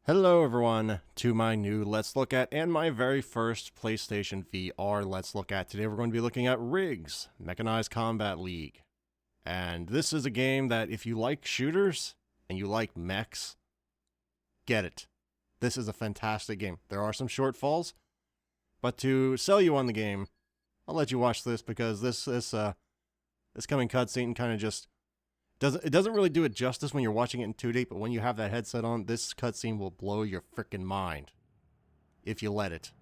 Hello everyone to my new Let's Look At and my very first PlayStation VR Let's Look At. Today we're going to be looking at RIGS, Mechanized Combat League. And this is a game that if you like shooters and you like mechs, get it. This is a fantastic game. There are some shortfalls, but to sell you on the game, I'll let you watch this because this coming cutscene kind of just doesn't really do it justice when you're watching it in 2D, but when you have that headset on, this cutscene will blow your frickin' mind. If you let it.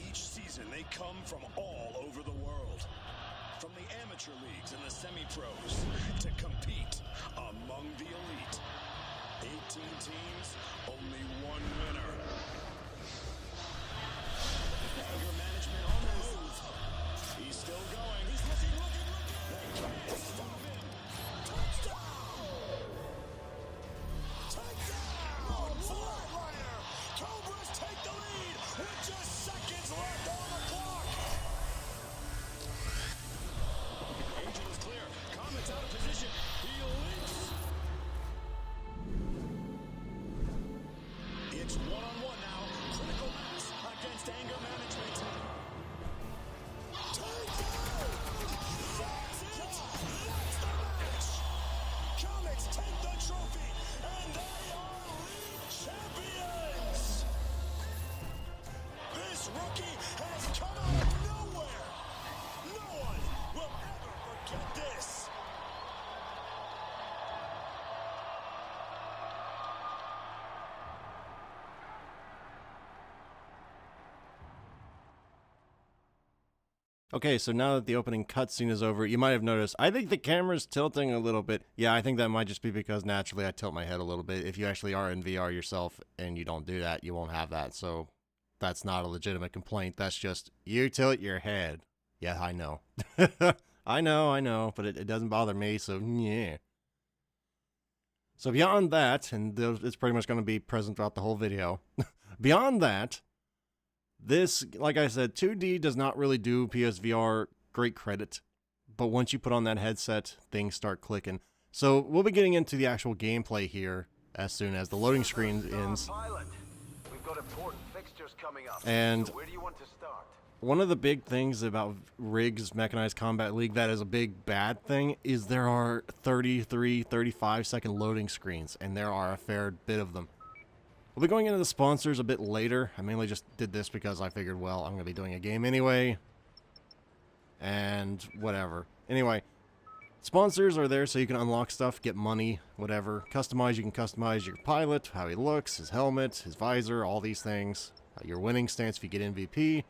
Each season they come from all over the world. From the amateur leagues and the semi-pros to compete among the elite. 18 teams, only one winner. Anger management on the move. He's still going. He's looking. They can't stop him. Touchdown! Takedown! Flatliner! Cobras take the lead with just seconds left on the clock. Angel is clear. Comet's out of position. He leaps. It's one-on-one now. Critical mass against anger management. Takedown! That's it! That's the match! Comets take the trophy, and they are league champions! This rookie has come out of nowhere! No one will ever forget this! Okay, so now that the opening cutscene is over, you might have noticed, I think the camera's tilting a little bit. Yeah, I think that might just be because naturally I tilt my head a little bit. If you actually are in VR yourself and you don't do that, you won't have that. So that's not a legitimate complaint. That's just, you tilt your head. Yeah, I know. I know, but it doesn't bother me, so yeah. So beyond that, and it's pretty much going to be present throughout the whole video. Beyond that, this, like I said, 2D does not really do PSVR great credit, but once you put on that headset, things start clicking. So we'll be getting into the actual gameplay here as soon as the loading screen ends. We've got important fixtures coming up. And So where do you want to start? one of the big things about RIGS Mechanized Combat League that is a big bad thing is there are 33, 35-second loading screens, and there are a fair bit of them. We'll be going into the sponsors a bit later. I mainly just did this because I figured, well, I'm going to be doing a game anyway. And whatever. Anyway, sponsors are there so you can unlock stuff, get money, whatever. Customize, you can customize your pilot, how he looks, his helmet, his visor, all these things. Your winning stance if you get MVP.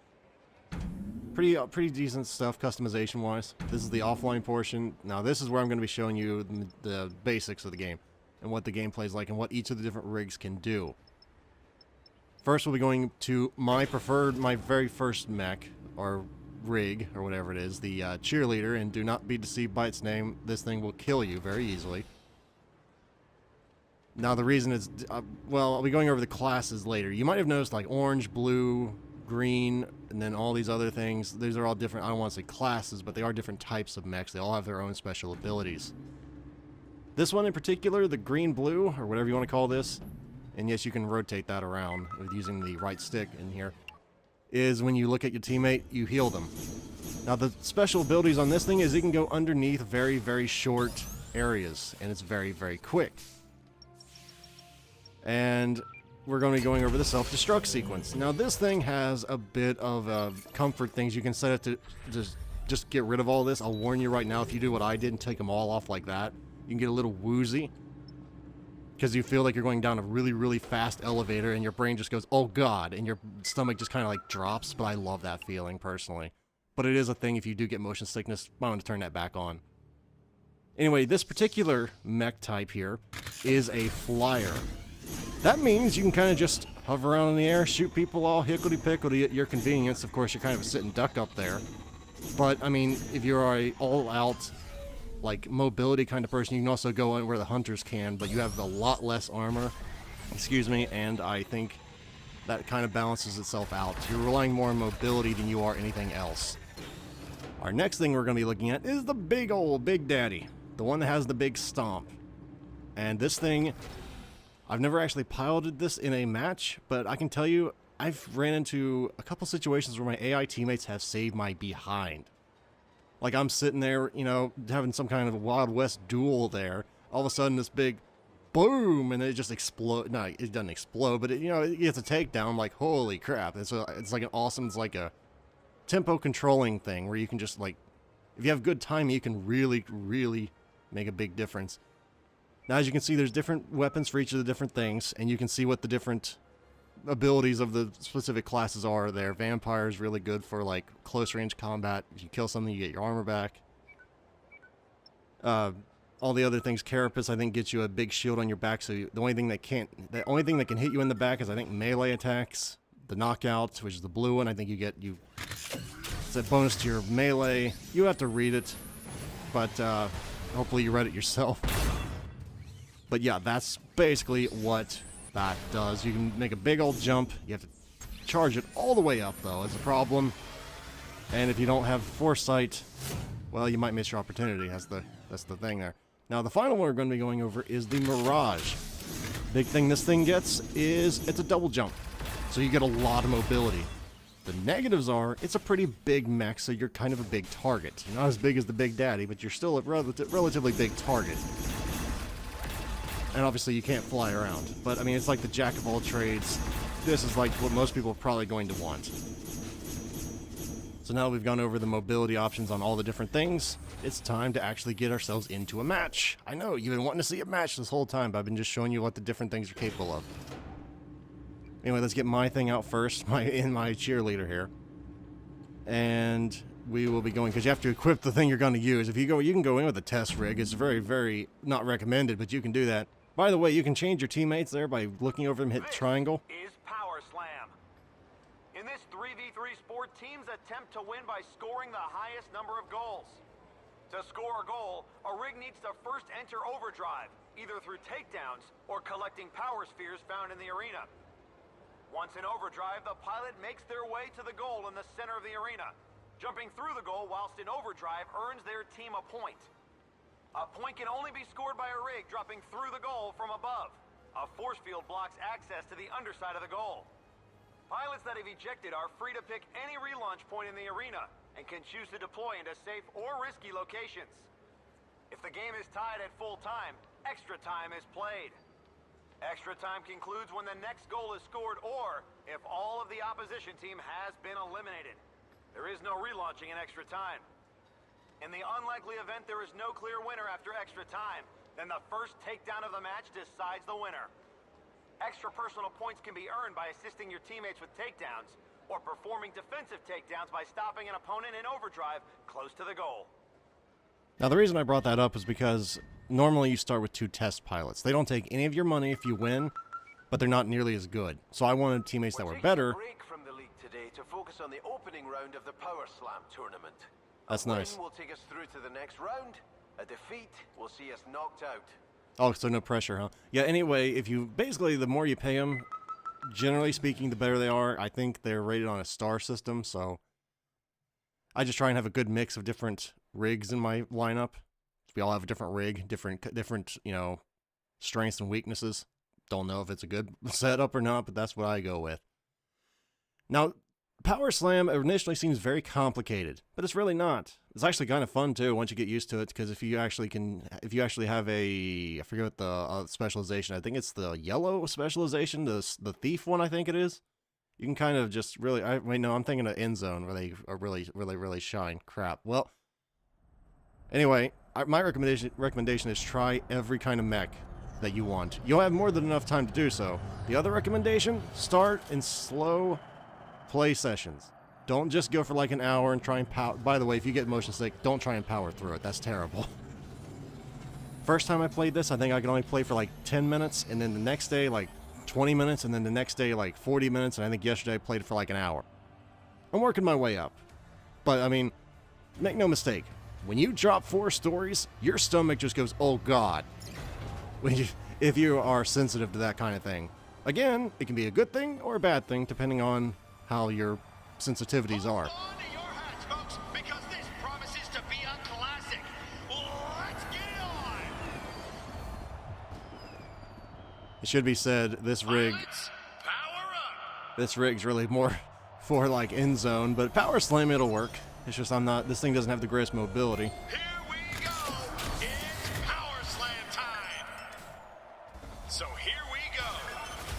Pretty decent stuff customization-wise. This is the offline portion. Now this is where I'm going to be showing you the basics of the game. And what the gameplay is like and what each of the different rigs can do. First, we'll be going to my very first mech, or rig, or whatever it is, the cheerleader, and do not be deceived by its name. This thing will kill you very easily. Now, the reason is, well, I'll be going over the classes later. You might have noticed, like, orange, blue, green, and then all these other things. These are all different, I don't want to say classes, but they are different types of mechs. They all have their own special abilities. This one in particular, the green-blue, or whatever you want to call this, and yes, you can rotate that around with using the right stick in here, is when you look at your teammate, you heal them. Now, the special abilities on this thing is it can go underneath very, very short areas, and it's very, very quick. And we're going to be going over the self-destruct sequence. Now, this thing has a bit of comfort things. You can set it to just get rid of all this. I'll warn you right now, if you do what I did and take them all off like that, you can get a little woozy. Because you feel like you're going down a really, really fast elevator and your brain just goes, oh god, and your stomach just kind of like drops, but I love that feeling personally. But it is a thing if you do get motion sickness, I want to turn that back on. Anyway, this particular mech type here is a flyer. That means you can kind of just hover around in the air, shoot people all hickledy-pickledy at your convenience. Of course, you're kind of a sitting duck up there. But, I mean, if you're a all-out like mobility kind of person, you can also go in where the hunters can, but you have a lot less armor, excuse me, and I think that kind of balances itself out. You're relying more on mobility than you are anything else. Our next thing we're going to be looking at is the big old Big Daddy, the one that has the big stomp. And this thing, I've never actually piloted this in a match, but I can tell you, I've ran into a couple situations where my AI teammates have saved my behind. Like, I'm sitting there, you know, having some kind of a Wild West duel there. All of a sudden, this big boom, and it just explodes. No, it doesn't explode, but it, you know, it gets a takedown. I'm like, holy crap. It's like an awesome, it's like a tempo controlling thing where you can just, like, if you have good timing, you can really, really make a big difference. Now, as you can see, there's different weapons for each of the different things, and you can see what the different abilities of the specific classes are there. Vampire is really good for, like, close range combat. If you kill something, you get your armor back. All the other things, Carapace, I think, gets you a big shield on your back, so the only thing that can hit you in the back is, I think, melee attacks. The knockout, which is the blue one, I think it's a bonus to your melee. You have to read it, but hopefully you read it yourself. But yeah, that's basically what that does. You can make a big old jump. You have to charge it all the way up, though, is a problem. And if you don't have foresight, well, you might miss your opportunity. That's the thing there. Now, the final one we're going to be going over is the Mirage. Big thing this thing gets is it's a double jump, so you get a lot of mobility. The negatives are it's a pretty big mech, so you're kind of a big target. You're not as big as the Big Daddy, but you're still a relatively big target. And obviously you can't fly around. But I mean, it's like the jack of all trades. This is like what most people are probably going to want. So now we've gone over the mobility options on all the different things, it's time to actually get ourselves into a match. I know, you've been wanting to see a match this whole time, but I've been just showing you what the different things are capable of. Anyway, let's get my thing out first, my cheerleader here. And we will be going, because you have to equip the thing you're going to use. If you go, you can go in with a test rig. It's very, very not recommended, but you can do that. By the way, you can change your teammates there by looking over them, hit triangle. Is powerslam. In this 3v3 sport, teams attempt to win by scoring the highest number of goals. To score a goal, a rig needs to first enter overdrive, either through takedowns or collecting power spheres found in the arena. Once in overdrive, the pilot makes their way to the goal in the center of the arena. Jumping through the goal whilst in overdrive earns their team a point. A point can only be scored by a rig dropping through the goal from above. A force field blocks access to the underside of the goal. Pilots that have ejected are free to pick any relaunch point in the arena and can choose to deploy into safe or risky locations. If the game is tied at full time, extra time is played. Extra time concludes when the next goal is scored or if all of the opposition team has been eliminated. There is no relaunching in extra time. In the unlikely event there is no clear winner after extra time, then the first takedown of the match decides the winner. Extra personal points can be earned by assisting your teammates with takedowns or performing defensive takedowns by stopping an opponent in overdrive close to the goal. Now, the reason I brought that up is because normally you start with 2 test pilots. They don't take any of your money if you win, but they're not nearly as good. So I wanted teammates that were better. Break from the league today to focus on the opening round of the powerslam tournament. That's nice. A win will take us through to the next round. A defeat will see us knocked out. Oh, so no pressure, huh? Yeah, anyway, if you, basically, the more you pay them, generally speaking, the better they are. I think they're rated on a star system, so I just try and have a good mix of different rigs in my lineup. We all have a different rig, different, you know, strengths and weaknesses. Don't know if it's a good setup or not, but that's what I go with. Now, powerslam initially seems very complicated, but it's really not. It's actually kind of fun too once you get used to it, because if you actually have I forget what the specialization. I think it's the yellow specialization, the thief one. I think it is. You can kind of just really. Wait, no, I'm thinking of endzone where they are really shine. Crap. Well, anyway, my recommendation is try every kind of mech that you want. You'll have more than enough time to do so. The other recommendation: start in slow play sessions. Don't just go for like an hour and try and power. By the way, if you get motion sick, don't try and power through it. That's terrible. First time I played this, I think I could only play for like 10 minutes, and then the next day like 20 minutes, and then the next day like 40 minutes, and I think yesterday I played for like an hour. I'm working my way up. But I mean, make no mistake, when you drop 4 stories, your stomach just goes, oh god. If you are sensitive to that kind of thing. Again, it can be a good thing or a bad thing depending on how your sensitivities are. Hold on to your hats, folks, because this promises to be a classic. Let's get it on! It should be said, this rig, Pilots, power up! this rig's really more for like end zone, but power slam it'll work. It's just this thing doesn't have the greatest mobility. Here we go! It's power slam time! So here we go.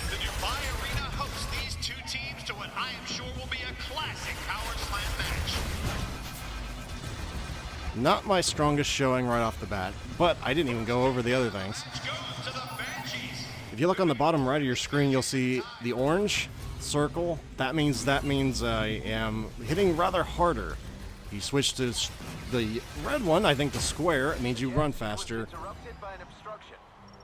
The Dubai Arena hosts these two teams to what I am sure will be a classic power slam match. Not my strongest showing right off the bat, but I didn't even go over the other things. Match goes to the Banshees. If you look on the bottom right of your screen, you'll see the orange circle. That means I am hitting rather harder. You switch to the red one, I think the square, it means you run faster. Interrupted by an obstruction.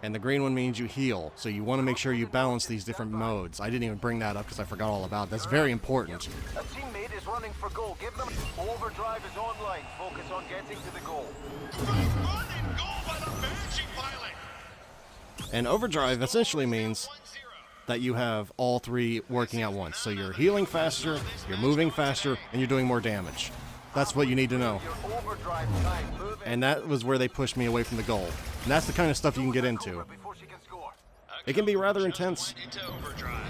And the green one means you heal. So you want to make sure you balance these different modes. I didn't even bring that up because I forgot all about it. That's very important. A teammate is running for goal. Give them overdrive is online. Focus on getting to the goal. Great run and goal by the Banshee pilot. And overdrive essentially means 1-0. that you have all three working at once. So you're healing faster, you're moving faster, and you're doing more damage. That's what you need to know. Your overdrive time. Move in. And that was where they pushed me away from the goal. And that's the kind of stuff you can get into. Before she can score. It can be rather intense. Into overdrive.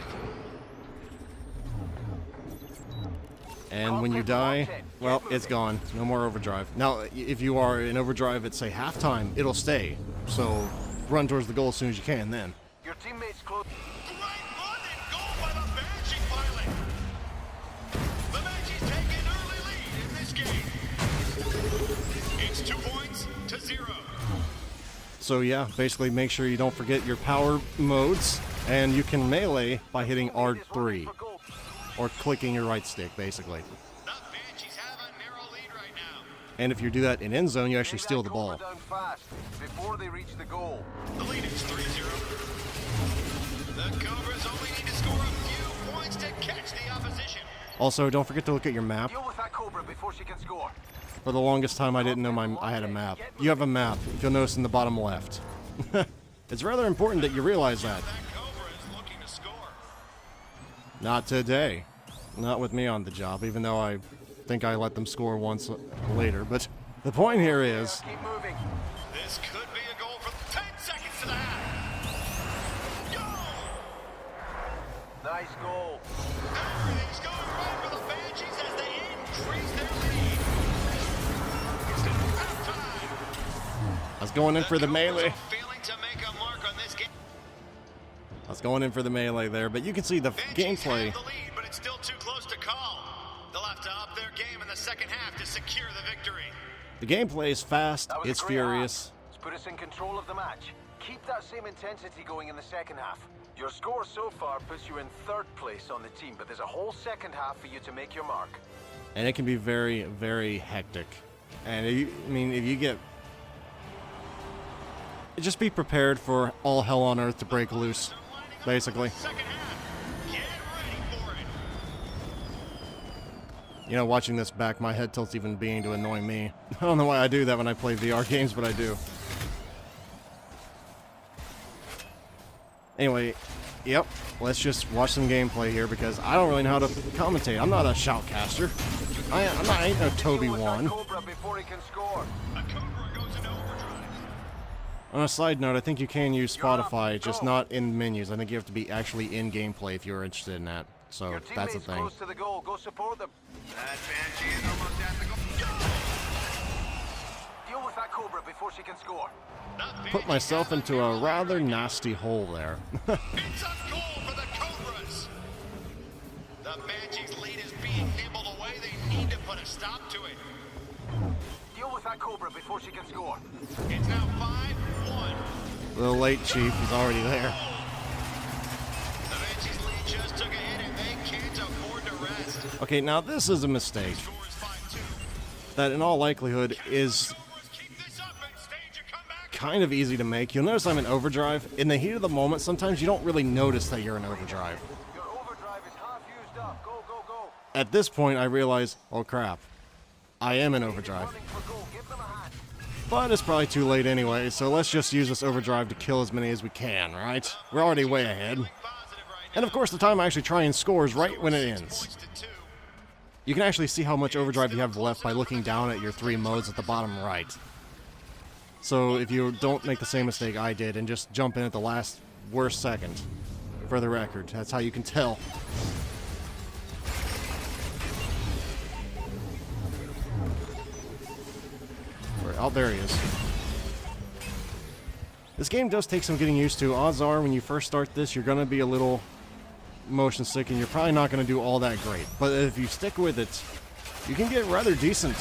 And when you die, well, it's gone. No more overdrive. Now, if you are in overdrive at, say, halftime, it'll stay. So run towards the goal as soon as you can then. Your teammates close. Great run and goal by the Banshee pilot. The Banshees take an early lead in this game. It's 2 points to 0. So yeah, basically make sure you don't forget your power modes. And you can melee by hitting R3. Or clicking your right stick, basically. The Banshees have a narrow lead right now. And if you do that in end zone, you actually steal the ball. Down fast before they reach the goal. The lead is 3-0. The Cobras only need to score a few points to catch the opposition. Also, don't forget to look at your map. Deal with that Cobra before she can score. For the longest time, I didn't know I had a map. You have a map, if you'll notice in the bottom left. It's rather important that you realize that. That Cobra is looking to score. Not today. Not with me on the job, even though I think I let them score once later. But the point here is, Keep moving. This could be a goal for 10 seconds to the half. Go! Nice goal. Everything's going right for the Banshees as they increase their lead. It's now halftime. I was going in for the melee. Failing to make a mark on this game. I was going in for the melee there, but you can see the Banshees gameplay. have the lead, but it's still too close to call. They'll have to up their game in the second half to secure the victory. The gameplay is fast, That was a it's great furious. half. It's put us in control of the match. Keep that same intensity going in the second half. Your score so far puts you in third place on the team, but there's a whole second half for you to make your mark. And it can be very, very hectic. And if you get... Just be prepared for all hell on earth to break loose, basically. Second half. Get ready for it. You know, watching this back, my head tilt's even beginning to annoy me. I don't know why I do that when I play VR games, but I do. Anyway, yep, let's just watch some gameplay here because I don't really know how to commentate. I'm not a shoutcaster. I ain't no Toby Deal with that one. Cobra before he can score. A Cobra goes into overdrive. On a side note, I think you can use Spotify, just not in menus. I think you have to be actually in gameplay if you're interested in that. So Your that's the teammates thing. close to the goal. Go support them. That Banshee is almost at the goal. Deal with that Cobra before she can score. Put myself into a rather nasty hole there. It's a goal for the Cobras. The Banshees' lead is being nibbled away. They need to put a stop to it. Deal with that Cobra before she can score. It's now 5-1. The late chief is already there. The Banshees' lead just took a hit and they can't afford to rest. Okay, now this is a mistake Score is 5-2. that in all likelihood is Cobras keep this up and stage a comeback. kind of easy to make. You'll notice I'm in overdrive. In the heat of the moment, sometimes you don't really notice that you're in overdrive. Your overdrive is half used up. Go, go, go. At this point, I realize, oh crap, I am in overdrive. Running for goal. Give them a hand. But it's probably too late anyway, so let's just use this overdrive to kill as many as we can, right? We're already way ahead. Positive And of course, the time I actually try and score is right when it ends. Points to 2. You can actually see how much overdrive you have left by looking down at your 3 modes at the bottom right. So if you don't make the same mistake I did and just jump in at the last worst second, for the record, that's how you can tell. Oh, there he is. This game does take some getting used to. Odds are when you first start this, you're going to be a little motion sick and you're probably not going to do all that great. But if you stick with it, you can get rather decent.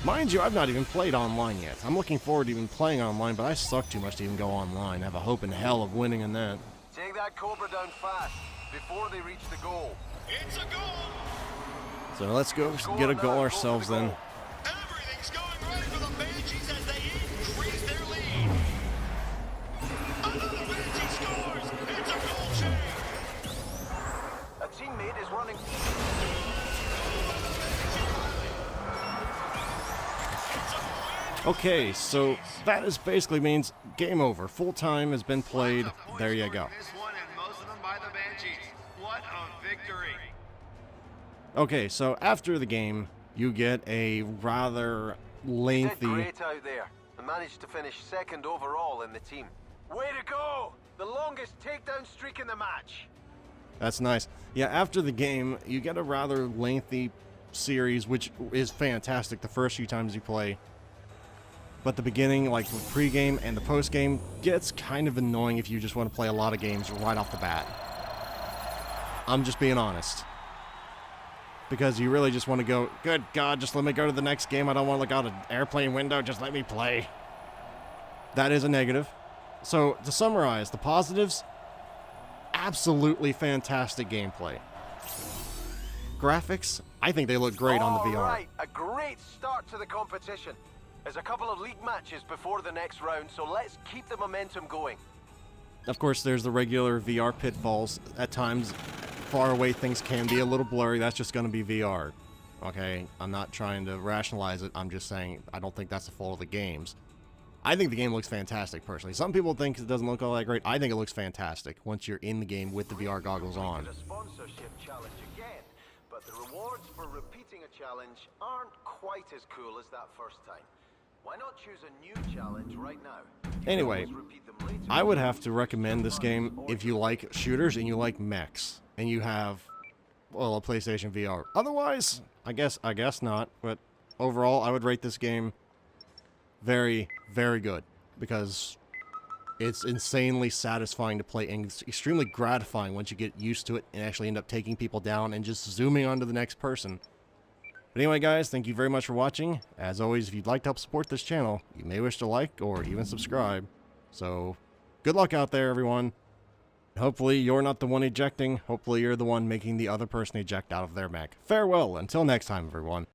Mind you, I've not even played online yet. I'm looking forward to even playing online, but I suck too much to even go online. I have a hope in hell of winning in that. Take that Cobra down fast, before they reach the goal. It's a goal. So let's go get a goal ourselves then. Everything's going right for the Banshees as they increase their lead. Another Banshee scores. It's a goal change. A teammate is running. Okay, so that is basically means game over. Full time has been played. There you go. This one and most of them by the Banshees. What a victory. Okay, so after the game, you get a rather Did lengthy... great out there and managed to finish second overall in the team. Way to go! The longest takedown streak in the match. That's nice. Yeah, after the game, you get a rather lengthy series, which is fantastic the first few times you play. But the beginning, like the pre-game and the post-game, gets kind of annoying if you just want to play a lot of games right off the bat. I'm just being honest. Because you really just want to go, good God, just let me go to the next game. I don't want to look out an airplane window. Just let me play. That is a negative. So, to summarize, the positives, absolutely fantastic gameplay. Graphics, I think they look great on the VR. Alright, a great start to the competition. There's a couple of league matches before the next round, so let's keep the momentum going. Of course, there's the regular VR pitfalls. At times, far away things can be a little blurry. That's just going to be VR. Okay? I'm not trying to rationalize it. I'm just saying I don't think that's the fault of the games. I think the game looks fantastic, personally. Some people think it doesn't look all that great. I think it looks fantastic once you're in the game with the VR goggles on. A sponsorship challenge again, but the rewards for repeating a challenge aren't quite as cool as that first time. Why not choose a new challenge right now? Anyway, I would have to recommend this game if you like shooters and you like mechs and you have, well, a PlayStation VR. Otherwise, I guess not. But overall, I would rate this game very, very good because it's insanely satisfying to play and it's extremely gratifying once you get used to it and actually end up taking people down and just zooming on to the next person. But anyway, guys, thank you very much for watching. As always, if you'd like to help support this channel, you may wish to like or even subscribe. So, good luck out there, everyone. Hopefully, you're not the one ejecting. Hopefully, you're the one making the other person eject out of their mech. Farewell, until next time, everyone.